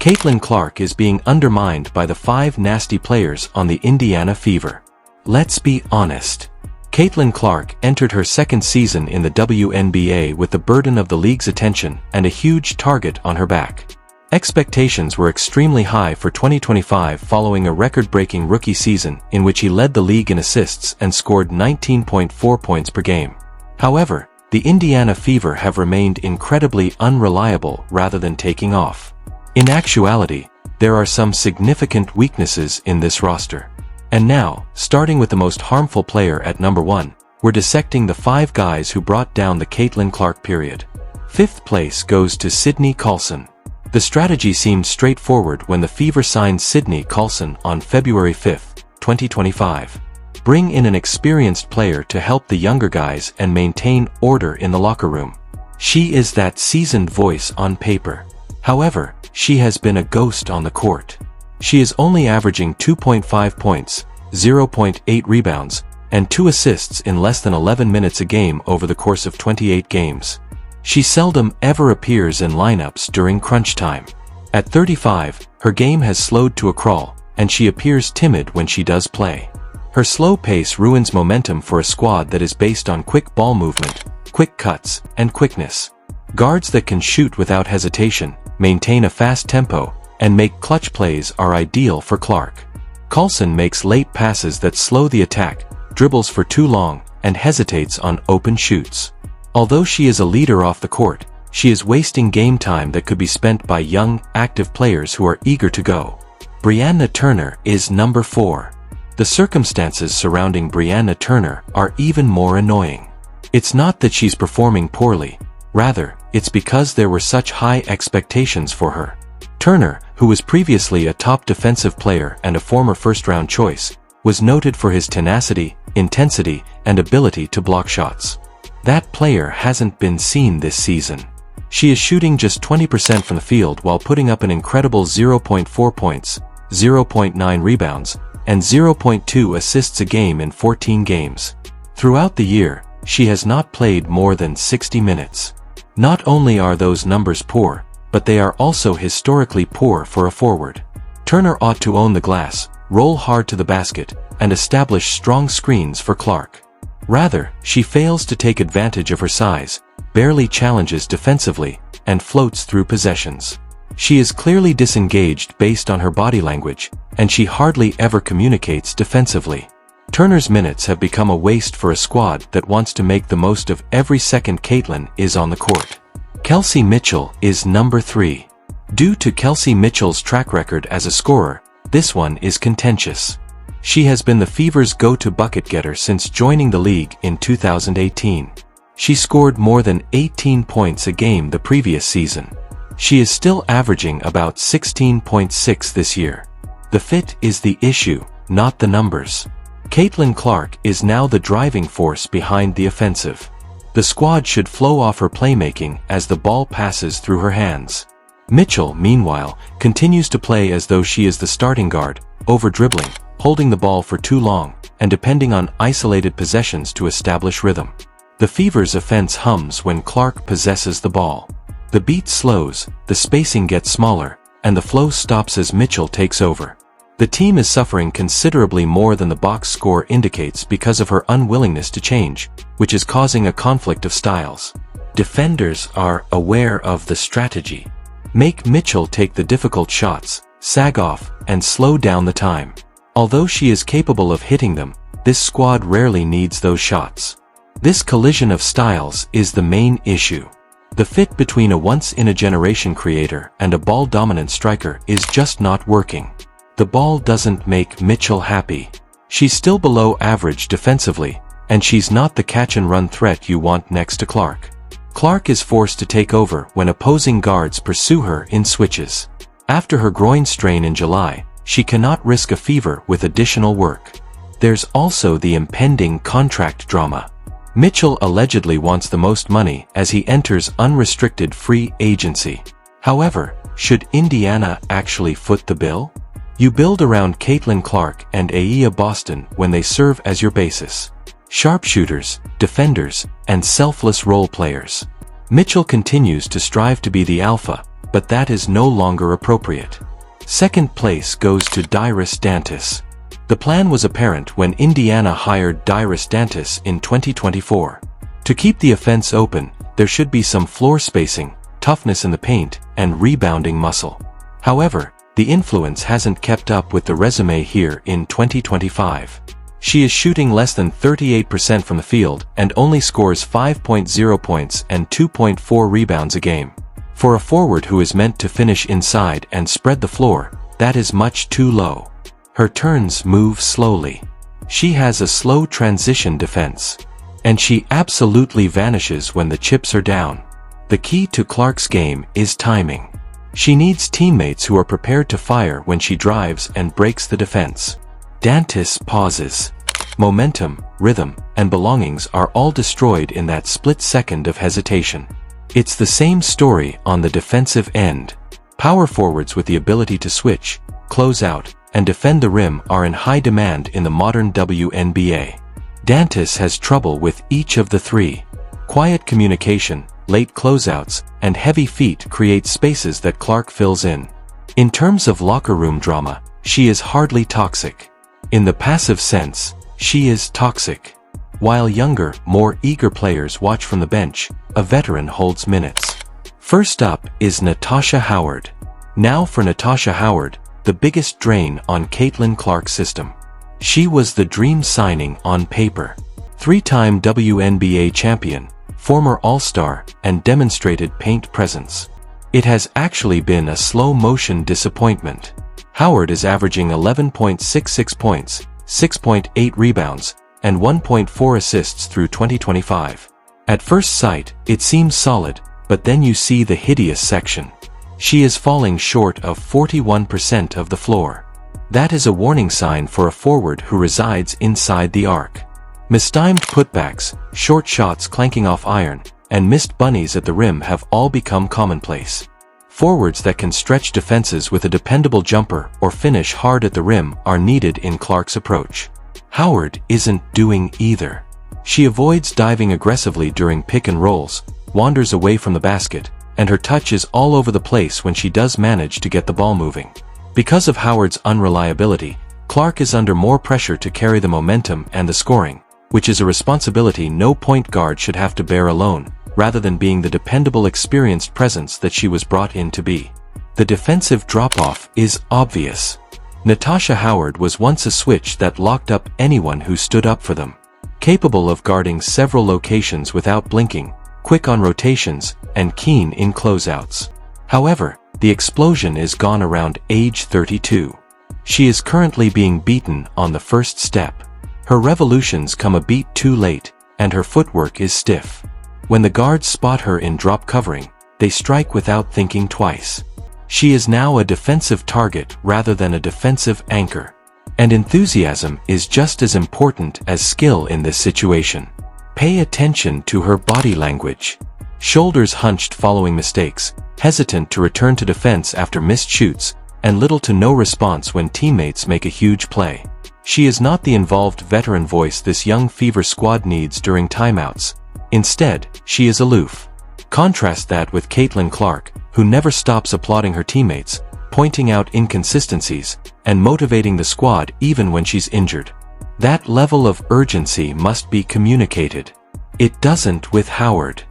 Caitlin Clark is being undermined by the 5 nasty players on the Indiana Fever. Let's be honest. Caitlin Clark entered her second season in the WNBA with the burden of the league's attention and a huge target on her back. Expectations were extremely high for 2025 following a record-breaking rookie season in which he led the league in assists and scored 19.4 points per game. However, the Indiana Fever have remained incredibly unreliable rather than taking off. In actuality, there are some significant weaknesses in this roster. And now, starting with the most harmful player at number 1, we're dissecting the 5 guys who brought down the Caitlin Clark period. 5th place goes to Sydney Colson. The strategy seemed straightforward when the Fever signed Sydney Colson on February 5, 2025. Bring in an experienced player to help the younger guys and maintain order in the locker room. She is that seasoned voice on paper. However, she has been a ghost on the court. She is only averaging 2.5 points, 0.8 rebounds, and 2 assists in less than 11 minutes a game over the course of 28 games. She seldom ever appears in lineups during crunch time. At 35, her game has slowed to a crawl, and she appears timid when she does play. Her slow pace ruins momentum for a squad that is based on quick ball movement, quick cuts, and quickness. Guards that can shoot without hesitation, maintain a fast tempo, and make clutch plays are ideal for Clark. Colson makes late passes that slow the attack, dribbles for too long, and hesitates on open shoots. Although she is a leader off the court, she is wasting game time that could be spent by young, active players who are eager to go. Brianna Turner is number 4. The circumstances surrounding Brianna Turner are even more annoying. It's not that she's performing poorly, rather, it's because there were such high expectations for her. Turner, who was previously a top defensive player and a former first-round choice, was noted for his tenacity, intensity, and ability to block shots. That player hasn't been seen this season. She is shooting just 20% from the field while putting up an incredible 0.4 points, 0.9 rebounds, and 0.2 assists a game in 14 games. Throughout the year, she has not played more than 60 minutes. Not only are those numbers poor, but they are also historically poor for a forward. Turner ought to own the glass, roll hard to the basket, and establish strong screens for Clark. Rather, she fails to take advantage of her size, barely challenges defensively, and floats through possessions. She is clearly disengaged based on her body language, and she hardly ever communicates defensively. Turner's minutes have become a waste for a squad that wants to make the most of every second Caitlin is on the court. Kelsey Mitchell is number 3. Due to Kelsey Mitchell's track record as a scorer, this one is contentious. She has been the Fever's go-to bucket getter since joining the league in 2018. She scored more than 18 points a game the previous season. She is still averaging about 16.6 this year. The fit is the issue, not the numbers. Caitlin Clark is now the driving force behind the offensive. The squad should flow off her playmaking as the ball passes through her hands. Mitchell, meanwhile, continues to play as though she is the starting guard, over-dribbling, holding the ball for too long, and depending on isolated possessions to establish rhythm. The Fever's offense hums when Clark possesses the ball. The beat slows, the spacing gets smaller, and the flow stops as Mitchell takes over. The team is suffering considerably more than the box score indicates because of her unwillingness to change, which is causing a conflict of styles. Defenders are aware of the strategy. Make Mitchell take the difficult shots, sag off, and slow down the time. Although she is capable of hitting them, this squad rarely needs those shots. This collision of styles is the main issue. The fit between a once-in-a-generation creator and a ball-dominant striker is just not working. The ball doesn't make Mitchell happy. She's still below average defensively, and she's not the catch-and-run threat you want next to Clark. Clark is forced to take over when opposing guards pursue her in switches. After her groin strain in July, she cannot risk a Fever with additional work. There's also the impending contract drama. Mitchell allegedly wants the most money as he enters unrestricted free agency. However, should Indiana actually foot the bill? You build around Caitlin Clark and A'ja Boston when they serve as your basis. Sharpshooters, defenders, and selfless role players. Mitchell continues to strive to be the alpha, but that is no longer appropriate. Second place goes to Dairis Dantas. The plan was apparent when Indiana hired Dairis Dantas in 2024. To keep the offense open, there should be some floor spacing, toughness in the paint, and rebounding muscle. However, the influence hasn't kept up with the resume here in 2025. She is shooting less than 38% from the field and only scores 5.0 points and 2.4 rebounds a game. For a forward who is meant to finish inside and spread the floor, that is much too low. Her turns move slowly. She has a slow transition defense. And she absolutely vanishes when the chips are down. The key to Clark's game is timing. She needs teammates who are prepared to fire when she drives and breaks the defense. Dantas pauses. Momentum, rhythm, and belongings are all destroyed in that split second of hesitation. It's the same story on the defensive end. Power forwards with the ability to switch, close out, and defend the rim are in high demand in the modern WNBA. Dantas has trouble with each of the three. Quiet communication, late closeouts, and heavy feet create spaces that Clark fills in. In terms of locker room drama, she is hardly toxic. In the passive sense, she is toxic. While younger, more eager players watch from the bench, a veteran holds minutes. First up is Natasha Howard. Now for Natasha Howard, the biggest drain on Caitlin Clark's system. She was the dream signing on paper. Three-time WNBA champion, former All-Star, and demonstrated paint presence. It has actually been a slow-motion disappointment. Howard is averaging 11.66 points, 6.8 rebounds, and 1.4 assists through 2025. At first sight, it seems solid, but then you see the hideous section. She is falling short of 41% of the floor. That is a warning sign for a forward who resides inside the arc. Mistimed putbacks, short shots clanking off iron, and missed bunnies at the rim have all become commonplace. Forwards that can stretch defenses with a dependable jumper or finish hard at the rim are needed in Clark's approach. Howard isn't doing either. She avoids diving aggressively during pick and rolls, wanders away from the basket, and her touch is all over the place when she does manage to get the ball moving. Because of Howard's unreliability, Clark is under more pressure to carry the momentum and the scoring, which is a responsibility no point guard should have to bear alone, rather than being the dependable experienced presence that she was brought in to be. The defensive drop-off is obvious. Natasha Howard was once a switch that locked up anyone who stood up for them. Capable of guarding several locations without blinking, quick on rotations, and keen in closeouts. However, the explosion is gone around age 32. She is currently being beaten on the first step. Her revolutions come a beat too late, and her footwork is stiff. When the guards spot her in drop covering, they strike without thinking twice. She is now a defensive target rather than a defensive anchor. And enthusiasm is just as important as skill in this situation. Pay attention to her body language. Shoulders hunched following mistakes, hesitant to return to defense after missed shoots, and little to no response when teammates make a huge play. She is not the involved veteran voice this young Fever squad needs during timeouts. Instead, she is aloof. Contrast that with Caitlin Clark, who never stops applauding her teammates, pointing out inconsistencies, and motivating the squad even when she's injured. That level of urgency must be communicated. It doesn't with Howard.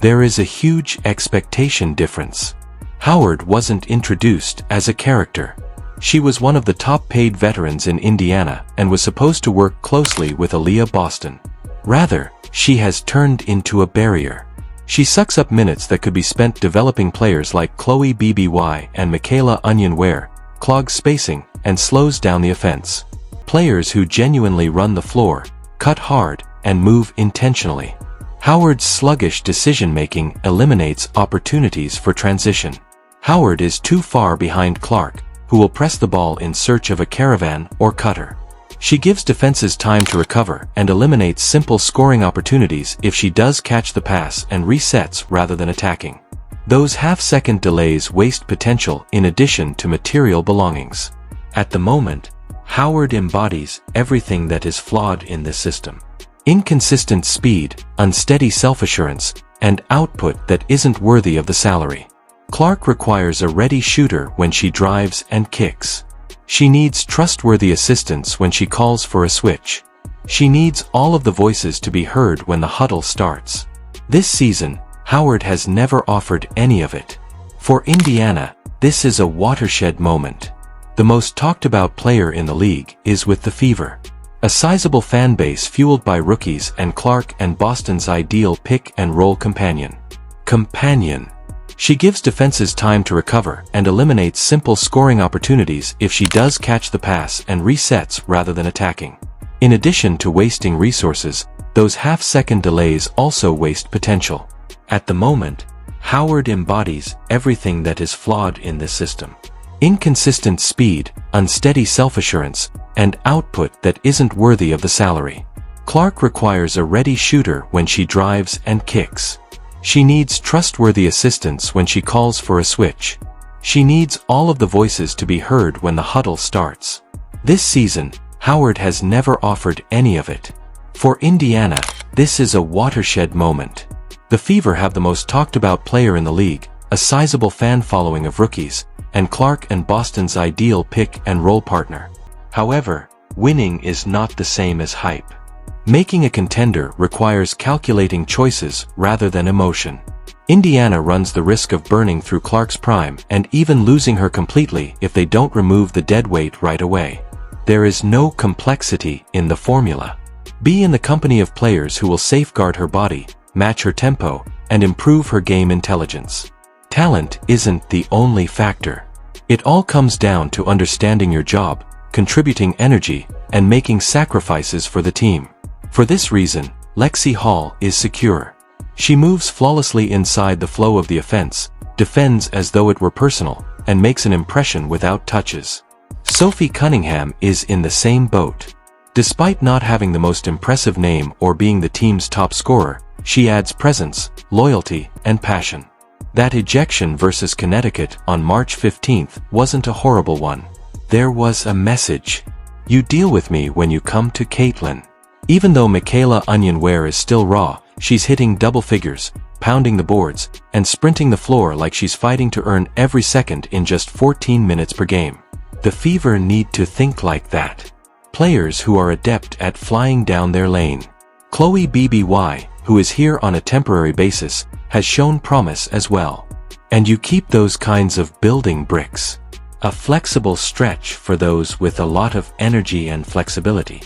There is a huge expectation difference. Howard wasn't introduced as a character. She was one of the top-paid veterans in Indiana and was supposed to work closely with Aaliyah Boston. Rather, she has turned into a barrier. She sucks up minutes that could be spent developing players like Chloe BBY and Michaela Onion Ware, clogs spacing, and slows down the offense. Players who genuinely run the floor, cut hard, and move intentionally. Howard's sluggish decision-making eliminates opportunities for transition. Howard is too far behind Clark, who will press the ball in search of a caravan or cutter. She gives defenses time to recover and eliminates simple scoring opportunities if she does catch the pass and resets rather than attacking. Those half-second delays waste potential in addition to material belongings. At the moment, Howard embodies everything that is flawed in this system. Inconsistent speed, unsteady self-assurance, and output that isn't worthy of the salary. Clark requires a ready shooter when she drives and kicks. She needs trustworthy assistance when she calls for a switch. She needs all of the voices to be heard when the huddle starts. This season, Howard has never offered any of it. For Indiana, this is a watershed moment. The most talked about player in the league is with the Fever. A sizable fan base fueled by rookies and Clark and Boston's ideal pick-and-roll companion. She gives defenses time to recover and eliminates simple scoring opportunities if she does catch the pass and resets rather than attacking. In addition to wasting resources, those half-second delays also waste potential. At the moment, Howard embodies everything that is flawed in this system. Inconsistent speed, unsteady self-assurance, and output that isn't worthy of the salary. Clark requires a ready shooter when she drives and kicks. She needs trustworthy assistance when she calls for a switch. She needs all of the voices to be heard when the huddle starts. This season, Howard has never offered any of it. For Indiana, this is a watershed moment. The Fever have the most talked about player in the league, a sizable fan following of rookies, and Clark and Boston's ideal pick-and-roll partner. However, winning is not the same as hype. Making a contender requires calculating choices rather than emotion. Indiana runs the risk of burning through Clark's prime and even losing her completely if they don't remove the dead weight right away. There is no complexity in the formula. Be in the company of players who will safeguard her body, match her tempo, and improve her game intelligence. Talent isn't the only factor. It all comes down to understanding your job, contributing energy, and making sacrifices for the team. For this reason, Lexi Hall is secure. She moves flawlessly inside the flow of the offense, defends as though it were personal, and makes an impression without touches. Sophie Cunningham is in the same boat. Despite not having the most impressive name or being the team's top scorer, she adds presence, loyalty, and passion. That ejection versus Connecticut on March 15th wasn't a horrible one. There was a message. You deal with me when you come to Caitlin. Even though Michaela Onion Ware is still raw, she's hitting double figures, pounding the boards, and sprinting the floor like she's fighting to earn every second in just 14 minutes per game. The Fever need to think like that. Players who are adept at flying down their lane. Chloe BBY, who is here on a temporary basis, has shown promise as well. And you keep those kinds of building bricks. A flexible stretch for those with a lot of energy and flexibility.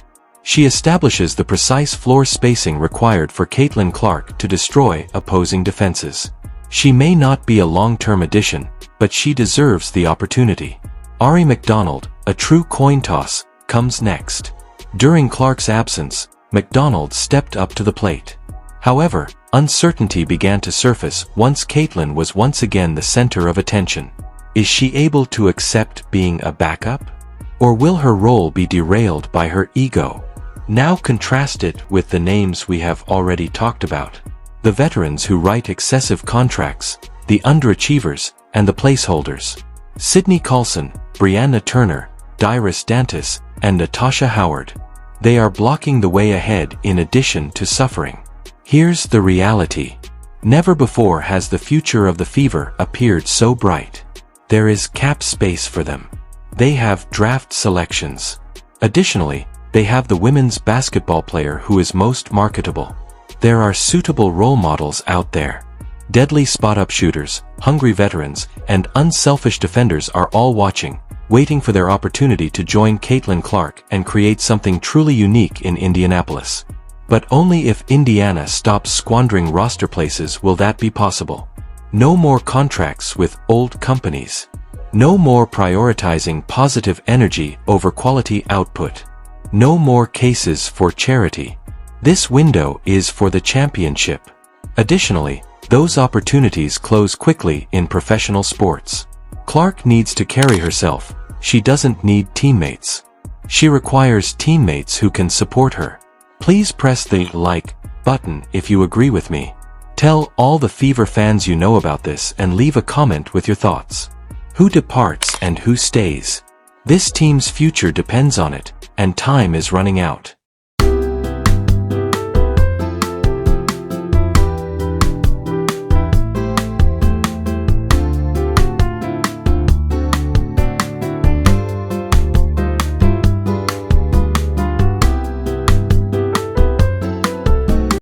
She establishes the precise floor spacing required for Caitlin Clark to destroy opposing defenses. She may not be a long-term addition, but she deserves the opportunity. Ari McDonald, a true coin toss, comes next. During Clark's absence, McDonald stepped up to the plate. However, uncertainty began to surface once Caitlin was once again the center of attention. Is she able to accept being a backup? Or will her role be derailed by her ego? Now contrast it with the names we have already talked about. The veterans who write excessive contracts, the underachievers, and the placeholders. Sydney Colson, Brianna Turner, Dyrus Dantas, and Natasha Howard. They are blocking the way ahead in addition to suffering. Here's the reality. Never before has the future of the Fever appeared so bright. There is cap space for them. They have draft selections. Additionally, they have the women's basketball player who is most marketable. There are suitable role models out there. Deadly spot-up shooters, hungry veterans, and unselfish defenders are all watching, waiting for their opportunity to join Caitlin Clark and create something truly unique in Indianapolis. But only if Indiana stops squandering roster places will that be possible. No more contracts with old companies. No more prioritizing positive energy over quality output. No more cases for charity. This window is for the championship. Additionally, those opportunities close quickly in professional sports. Clark needs to carry herself. She doesn't need teammates. She requires teammates who can support her. Please press the like button if you agree with me. Tell all the Fever fans you know about this and leave a comment with your thoughts. Who departs and who stays? This team's future depends on it, and time is running out.